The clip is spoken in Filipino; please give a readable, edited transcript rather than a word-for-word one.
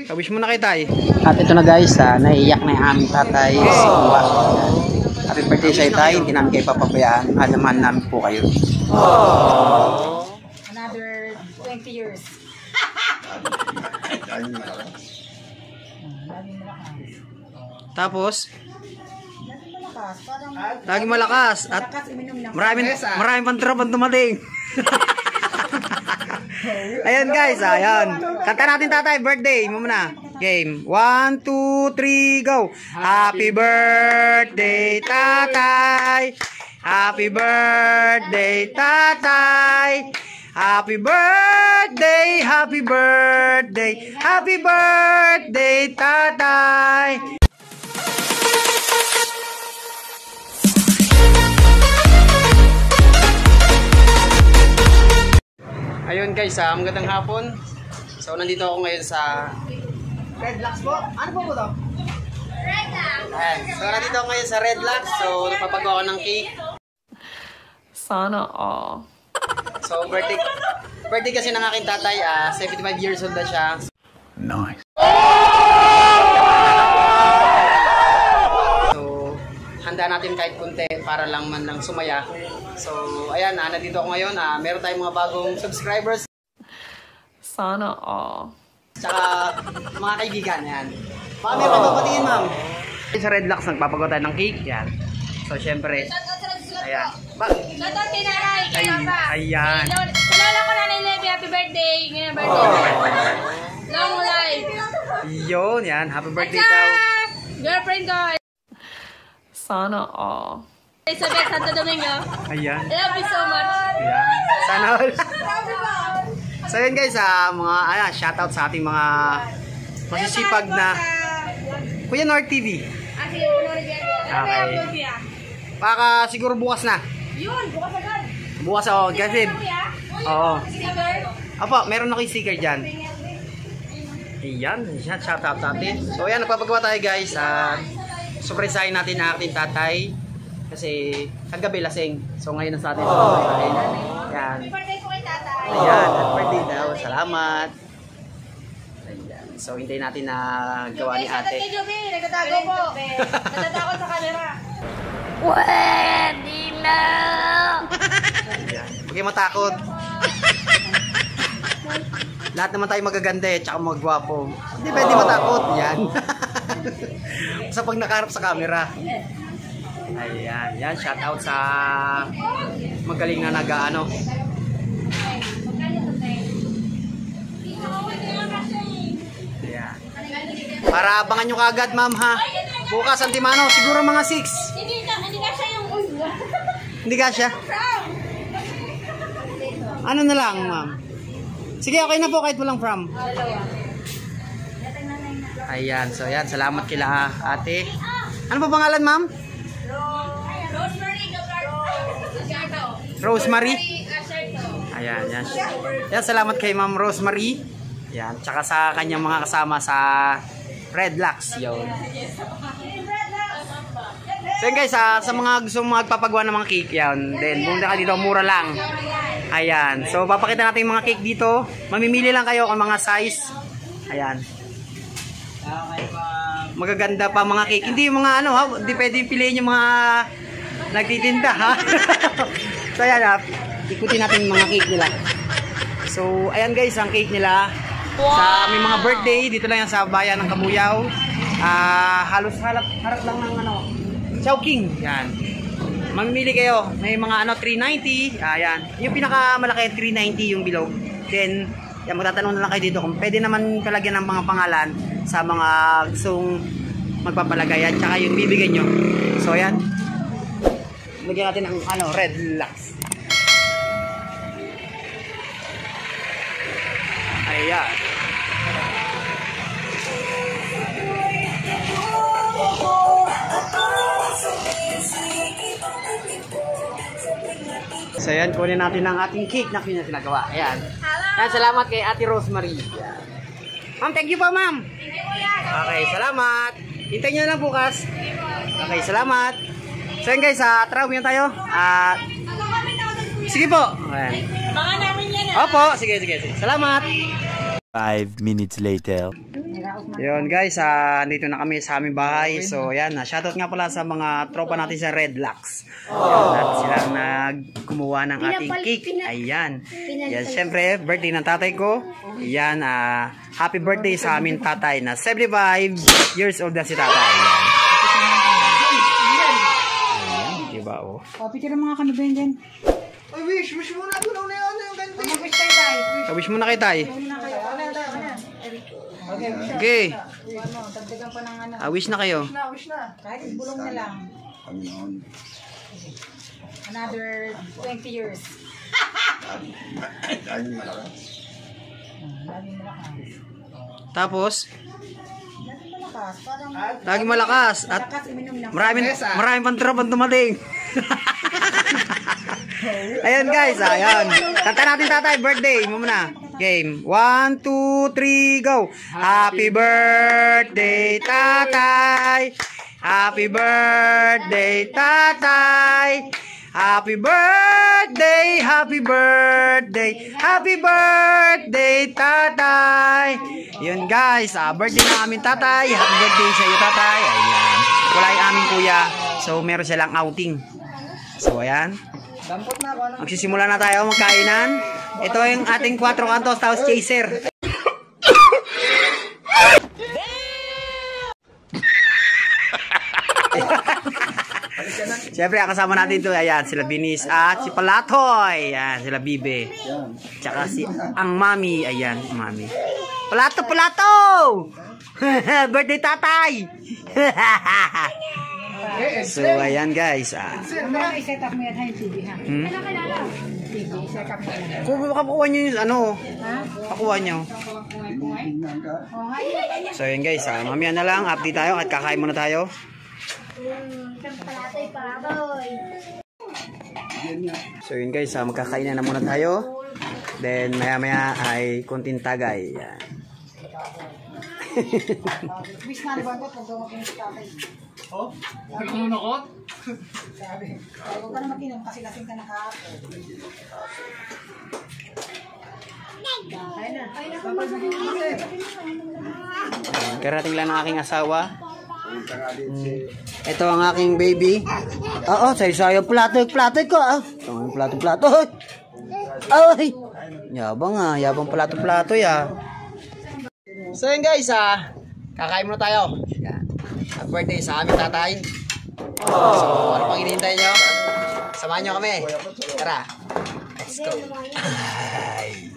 Kawish mo na kay tay. At ito na guys, naiiyak na yung aming tatay. Happy birthday sa tay, hindi namin kayo papabayaan. Mahal namin po kayo. Another 20 years. Tapos lagi malakas at maraming pantrapang dumating. Ayan guys, ayan. Kanta natin tatay, birthday mo muna. Game. 1, 2, 3, go. Happy birthday tatay. Happy birthday tatay. Happy birthday, happy birthday, happy birthday tatay. Ayun guys, magandang hapon. So nandito ako ngayon sa Redlocks po. Ano po to? Redlocks. Ayan. So nandito ako ngayon sa Redlocks. So nagpapagawa ako ng cake. Sana all. So birthday kasi ng aking tatay, 75 years old na siya. Nice. So handa natin kahit kunti para lang man lang sumaya. So ayan, nandito ako ngayon. Meron tayong mga bagong subscribers. Sana all. Tsaka mga kaibigan, yan. Baka meron kayo patingin, ma'am. Sa Redlocks, nagpapagawa tayo ng cake, yan. So, syempre, ayan. Shoutout kay nanay, kay papa. Ayan. Kilala ko nanay Levy, happy birthday. Ngayon birthday. Long life. Yun, yan. Happy birthday daw. Girlfriend ko. Sana all. Elizabeth Santo Domingo. Ayan. I love you so much. Ayan. Sana all. So, yun guys, mga, shoutout sa ating mga masisipag na Kuya Nord TV. Okay. Baka siguro bukas na. Yun, bukas agad. Bukas ako, kasi. Oo. Apo, meron ako yung sticker dyan. Ayan, shoutout natin. So, ayan, nagpapagawa tayo guys. Surprisahin natin ang ating tatay. Kasi, kagabi lasing. So, ngayon na sa atin. Ayan. Birthday ko kay tatay. Ayan, at birthday daw. Salamat. Ayan. So, hintayin natin na gawa ni ate. Kay Juby, nagtatago po. Nagtatago sa camera. Pwede na. Ayan. Huwag kayo matakot. Lahat naman tayo magaganda eh, tsaka magwapo. Hindi pwede matakot. Yan. Sa pag nakaharap sa camera. Ayan, yan. Shout out sa magaling na nag-ano. Ayan. Para abangan nyo kagad, ma'am, ha? Bukas, Antimano, siguro mga 6. Hindi ka siya yung ulo. Hindi ka siya? Ano na lang, ma'am? Sige, okay na po kahit walang from. Ayan, so ayan. Salamat kila ate. Ano pa pangalan, ma'am? Rosemary. Ayan, yan. Yan, salamat kay Ma'am Rosemary. Yan, tsaka sa kanyang mga kasama sa Redlocks. Yun. So yun guys, sa mga gusto magpapagawa ng mga cake yan, then pumunta ka dito, mura lang. Ayan, so papakita natin yung mga cake dito. Mamimili lang kayo kung mga size. Ayan. Magaganda pa mga cake. Hindi yung mga ano ha, hindi pwede piliin yung mga nagtitinda ha. So ayan ha, ikutin natin yung mga cake nila. So ayan guys, ang cake nila. Sa may mga birthday, dito lang yan sa bayan ng Kabuyaw. Halos harap lang ng ano, Chowking. Yan. Mamimili kayo. May mga ano 390. Ayan. Yung pinakamalaki 390 yung bilog. Then yan, magtatanong na lang kayo dito kung pwede naman palagyan ng mga pangalan sa mga gustong magpapalagay at saka yung bibigyan nyo. So ayan. Lagyan natin ng ano, Redlocks. Ayan. So ayan, kunin natin ang ating cake na pinagawa. Ayan. Ayan, salamat kay Ate Rosemary. Ma'am, thank you po, ma'am. Thank you, kuya. Okay, salamat. Hintayin nyo lang bukas. Okay, salamat. So yun guys, tara, umiyan tayo. Sige po. Ayan. Mga namin yan. Opo, sige. Salamat. 5 minutes later. Yun guys, dito na kami sa aming bahay. So ayan, shoutout nga pala sa mga tropa natin sa Red Lux. At silang nagkumuha ng ating cake. Ayan. Yan, syempre, birthday ng tatay ko. Ayan, happy birthday sa aming tatay na 75 years old na si tatay. Ayan, diba oh. Picture mga kanubin din. Ay, wish muna ako na yung ganito. Wish muna kay tay. Okay. Dagdagan pa ng ano. Wish na kayo. Kahit bulong na lang. Another 20 years. Tapos, Malakas. Parang lagi malakas at malakas uminom ng maraming pang tropang dumating. Ayun guys, ayun. Kanta natin tatay, birthday mo muna. Game. 1, 2, 3, go. Happy birthday, tatay. Happy birthday, tatay. Happy birthday, happy birthday, happy birthday, tatay. Yun guys, birthday na aming tatay. Happy birthday sa iyo, tatay. Ayan. Wala yung aming kuya. So, meron silang outing. So, ayan. Magsisimula na tayo magkainan. Ito yung ating 4 kantos, tapos chaser. Siyempre, kasama natin ito, ayan, sila Binis at si Palatoy. Ayan, sila Bibe. Tsaka si ang mami, ayan, mami. Palato! Birthday tatay! So, ayan guys. Mamaya i-set up mo yan ha yung TV ha. TV, set up mo yan. Kung makakuha nyo yung ano, pakuha nyo. So, ayan guys, mamaya na lang, update tayo at kakain muna tayo. So yun guys, magkakain na muna tayo. Then maya maya ay konting tagay. Yan. Wish na naman ko kung gawin ko tatay. Oh? Ano ko? Sabi, huwag ka na mag-inom kasi lasing ka na kahapon. Karating lang ng aking asawa. Ito ang aking baby. Oo, sayo-sayo plato ko. Plato. Ay! Yabang plato ya. So yun guys, kakain muna tayo. Yan. Happy birthday sa aming tatay. So, ano pang hinihintay nyo? Samahan nyo kami. Tara. Let's go. Ay.